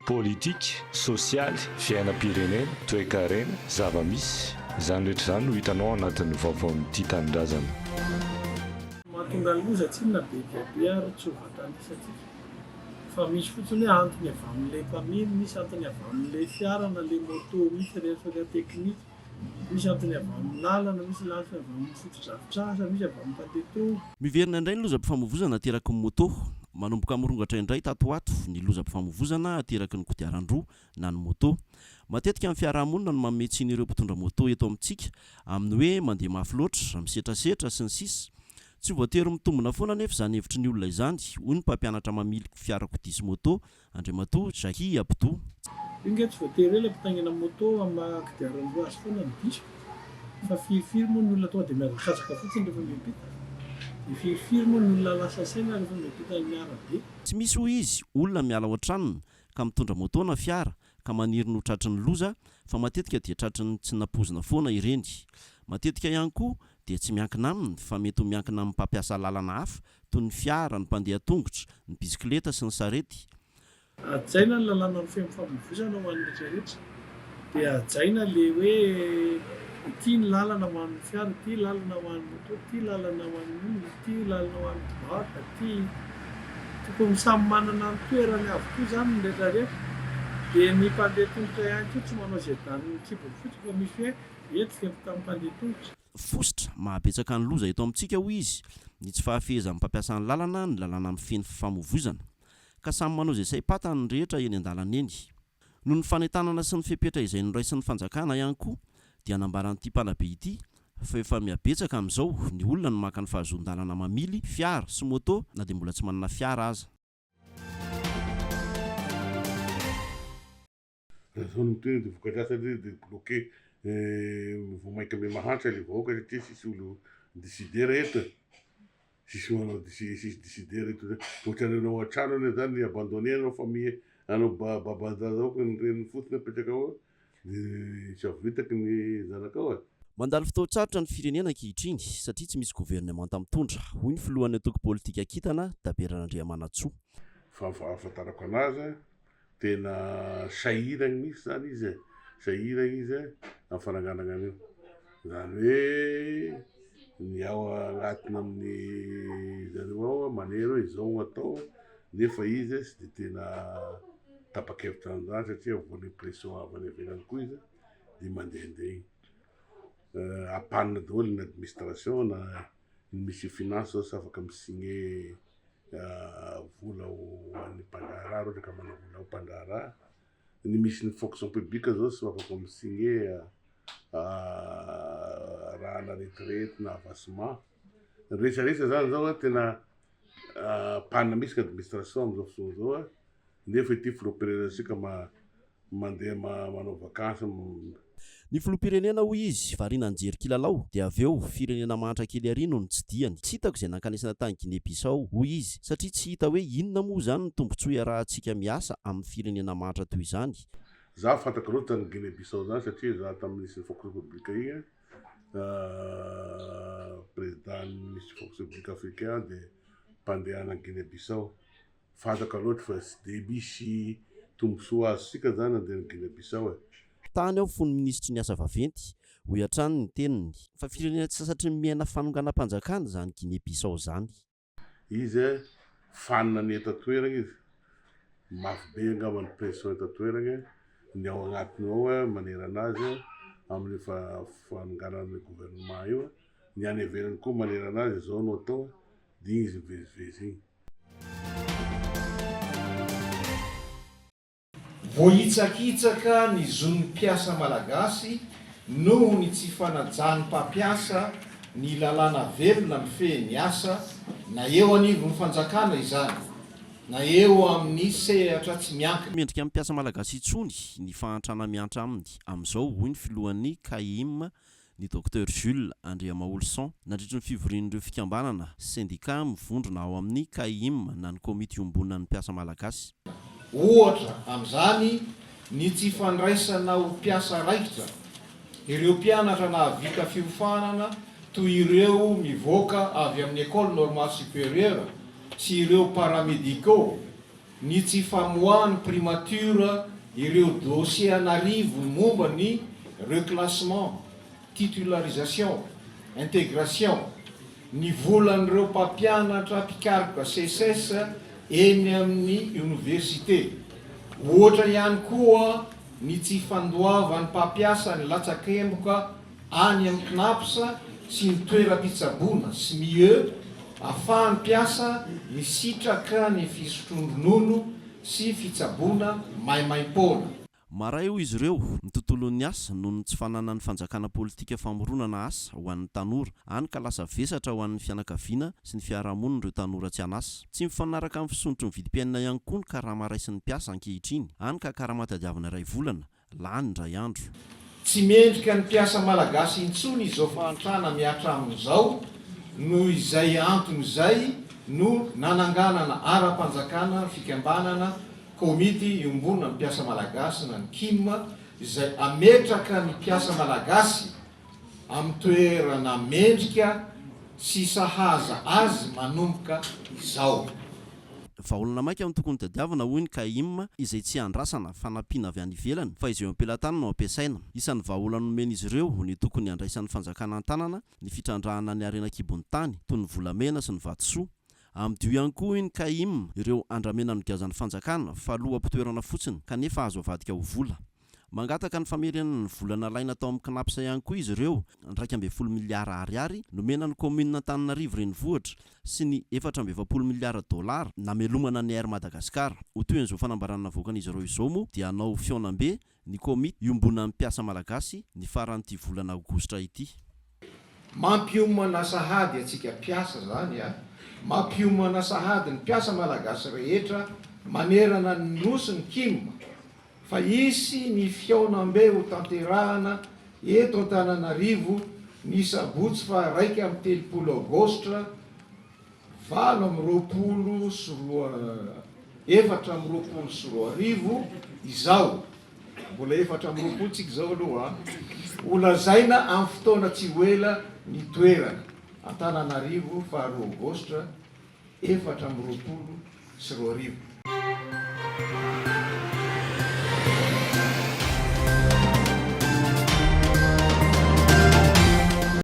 politika sosialy fiainam-pirenena toe-karena zava-misy izany rehetra izany no hitanao anatin'ny vaovaon'ity tanindrazana. Mahatonga loza tsy na be dia be ary tsy ho vatanisatsika fa misy fotsiny hoe antony avy amin'ilay mpamily, misy antony avy amin'ilay fiara na ilay moto, misy resaka teknika, misy antony avy amin'ny lalana, misy antony avy amin'ny fotodrafitrasa, misy avy amin'ny mpandeha. Miverina indray ny lozam-pifamoivozana ateraky ny moto. Manomboka mirongatra indray tatoato ny lozam-pifamoivozana ateraky ny kodiaran-droa na ny moto. Matetika amin'ny fiarahamonina no manome tsiny ireo mpitondra moto eto amintsika amin'ny hoe mandeha mafy loatra, misetrasetra sy ny sisa. Tsy voatery mitombona foana nefa izany hevitry ny olona izany, hoy ny mpampianatra mamily fiarakodia sy moto Andriamatoa Jackie Abdou. Inge tsy voatery hoe mpitangina moto amin'ny kodiaran-droa azy foana ny diso fa firifiry moa ny olona tonga dia miazakatsaka fotsiny rehefa miampita. Firifiry moa ny olona lasa saina rehefa miampita ny arabe. Tsy misy hoy izy olona miala ao an-tranony ka mitondra moto na fiara ka maniry no tratry ny loza, fa matetika dia tratry ny tsy nampozina foana ireny. Matetika ihany koa dia tsy miankina aminy fa mety ho miankina amin'ny mpampiasa lalana hafa toy ny fiara, ny mpandeha tongotra, ny bisikileta sy ny sarety. Hajaina ny lalàna ny fifamoivozana ho an'ny rehetrarehetra. Dia hajaina le hoe ity ny lalana ho an'ny fiara, ity lalana ho an'ny moto, ity lalana ho an'ny olona, ity lalana ho an'ny mpivahatra, ity tokony samy manana ny toerany avokoa izany ny rehetrarehetra. Dia ny mpandeha tongotra ihany koa tsy manao izay daniny kibony fotsiny fa misy hoe eto fiampita amin'ny mpandeha tongotra. Fosotra mahabetsaka ny loza eto amintsika hoy izy, ny tsy fahafehezan'ny mpampiasa ny lalana amin'ny feno fifamoivozana, ka samy manao izay saim-patany ny rehetra eny an-dalana eny. Noho ny fanentanana sy ny fepetra izay noraisin'ny fanjakana ihany koa dia nambaran'ity mpanabe ity fa efa mihabetsaka amin'izao ny olona no maka ny fahazon-dalana mamily fiara sy moto na dia mbola tsy manana fiara aza. Zao ny teny dia voka-drasa dia bloqué voamaika ame mahantra ilay vahoaka satria sisy olo décidera eto. Sisy manao sisy décidera eto. Ohatran'ny anao an-trano ane zany abandonné anao famille anao babandraza ny reniny fotsiny apetraka ao dia tsy avitaky ny zanakao. Mandalo fotoan-tsarotra ny firenena ankehitriny satria tsy misy gouvernement mitondra, hoy ny filohan'ny antoko politika kintana Daberan'Andriamanantsoa. Fa fahafantarako anazy tena sahiragny misy zany izy, sahiragny izy amin'ny fananganana an'io. Zany hoe ny ao agnatiny amin'ny zareo ao manery hoe izao no atao nefa izy tsy dia tena tapa-kevitra an'izany satria voan'ny pression avy any ivelany koa izy dia mandehandeha igny. Apanina daholo ny administration na ny misy finance zao tsy afaka misigné vola ho an'ny mpandraharaha ohatra ka manao vola ho mpandraharaha. Ny misy ny fonction publique zao tsy afaka misigné raha na retraite na avancement. Rehetrarehetra zany zao tena panina misy ny administration amin'izao fotoana zao nefa ity filoham-pirenentsika mandeha manao vakansy. Ny filoham-pirenena hoy izy variana nijery kilalao dia avy eo firenena mahantra kely ary no tsy diany. Tsy hitako izay nankanesana tany Guinée-Bissau hoy izy satria tsy hita hoe inona moa izany ny tombontsoa iarahantsika miasa amin'ny firenena mahantra toy izany. Za fantako loatra ny Guinée-Bissau zany satria za tamin'ny fonction publique igny président misy fonction publique africain dia mpandehana Guinée-Bissau. Fantako loatra fa tsy dia misy tombontsoa azontsika zany andeha ny Guinée-Bissau. Tany aho fony ministry ny asa vaventy ho hatrany ny teniny fa firenena tsy sasatry miaina fanonganam-panjakana zany Guinée-Bissau zany. Izy fanina ny eto-toerana izy mafy be angamba ny pression eto-toerana ny ao agnatiny ao manera anazy amin'ny fanonganan'ny gouvernement io, ny any ivelany koa manera anazy zao no atao dia izy mivezivezy igny. Voahitsakitsaka ny zon'ny mpiasa malagasy noho ny tsy fanajan'ny mpampiasa ny lalàna velona mifehy asa na eo anivon'ny fanjakana izany na eo amin'ny sehatra tsy miankina. Mendrika amin'ny mpiasa malagasy intsony ny fahantrana miantra aminy amin'izao hoy ny filohan'ny CAIM ny Dr Jules Andriamaolson nandritra ny fivorian'ireo fikambanana syndicat mivondrona ao amin'ny CAIM na ny komity iombonana ny mpiasa malagasy. Ohatra amin'izany ny tsy fandraisana ho mpiasa raikitra, ireo mpianatra na vika fiofanana toy ireo mivoaka avy amin'ny école normale supérieure sy ireo paramédicaux ny tsy famoahany primature ireo dossier anarivo momba ny reclassement, titularisation, intégration, ny volan'ireo mpampianatra mpikaroka CSS eny amin'ny université. Ohatra ihany koa ny tsy fandoavany mpampiasa ny latsakemboka any amin'ny CNAPS sy ny toeram-pitsaboana SMIE ahafahany mpiasa misitraka ny fisotrondronono sy fitsaboana maimaim-poana. Maray io izy ireo ny tontolon'ny asa noho ny tsy fananany fanjakana politika famoronana asa ho an'ny tanora, any ka lasa vesatra ho an'ny fianakaviana sy ny fiarahamonina ireo tanora tsy anasa. Tsy mifanaraka amin'ny fisondrotry ny vidim-piainana ihany koa ny karama raisin'ny mpiasa ankehitriny, any ka karama tadiavana iray volana lany indray andro. Tsy mendrika ny mpiasa malagasy intsony izao fahantrana miatra amin'izao, noho izay antony izay no nananganana ara-panjakana fikambanana komity iombonina ny mpiasa malagasy na ny KIM izay ametraka ny mpiasa malagasy amin'ny toerana mendrika sy sahaza azy manomboka izao. Vaolana maika amin'ny tokony tadiavana hoy ny KIM izay tsy andrasana fanampiana avy any ivelany fa izy eo am-pelatany no ampiasaina. Isan'ny vaolana nomena izy ireo ny tokony andraisan'ny fanjakana an-tanana ny fitrandrahana ny arena kibon'ny tany toy ny volamena sy ny vatosoa. Amdio ihany koa ny KIM ireo andramena ny gazan'ny fanjakana fa aloha ampitoerana fotsiny kanefa azo avadika ho vola. Mangataka ny famerenana ny volana laina tao amin'ny CNAPS ihany koa izy ireo 120 miliara ariary nomena ny commune Antananarivo renivohitra sy ny 420 miliara dollara namelomana ny Air Madagascar. Ho toy izao fanambarana navoakan'izy ireo izao moa dia hanao fiaonam-be ny komity iombonana ny mpiasa malagasy ny faran'ity volana aogositra ity. Mampiomana sahady atsika mpiasa zany mampiomana sahady ny mpiasa malagasy rehetra manerana ny nosy ny KIM fa isy ny fiaonam-be ho tanterahana eto Antananarivo ny sabotsy fa 1 aogositra 4 sy 4 izao. Mbola 4 tsika izao aloha olazaina amin'ny fotoana tsy hoela ny toerana Antananarivo 4 aogositra 4 sy 4.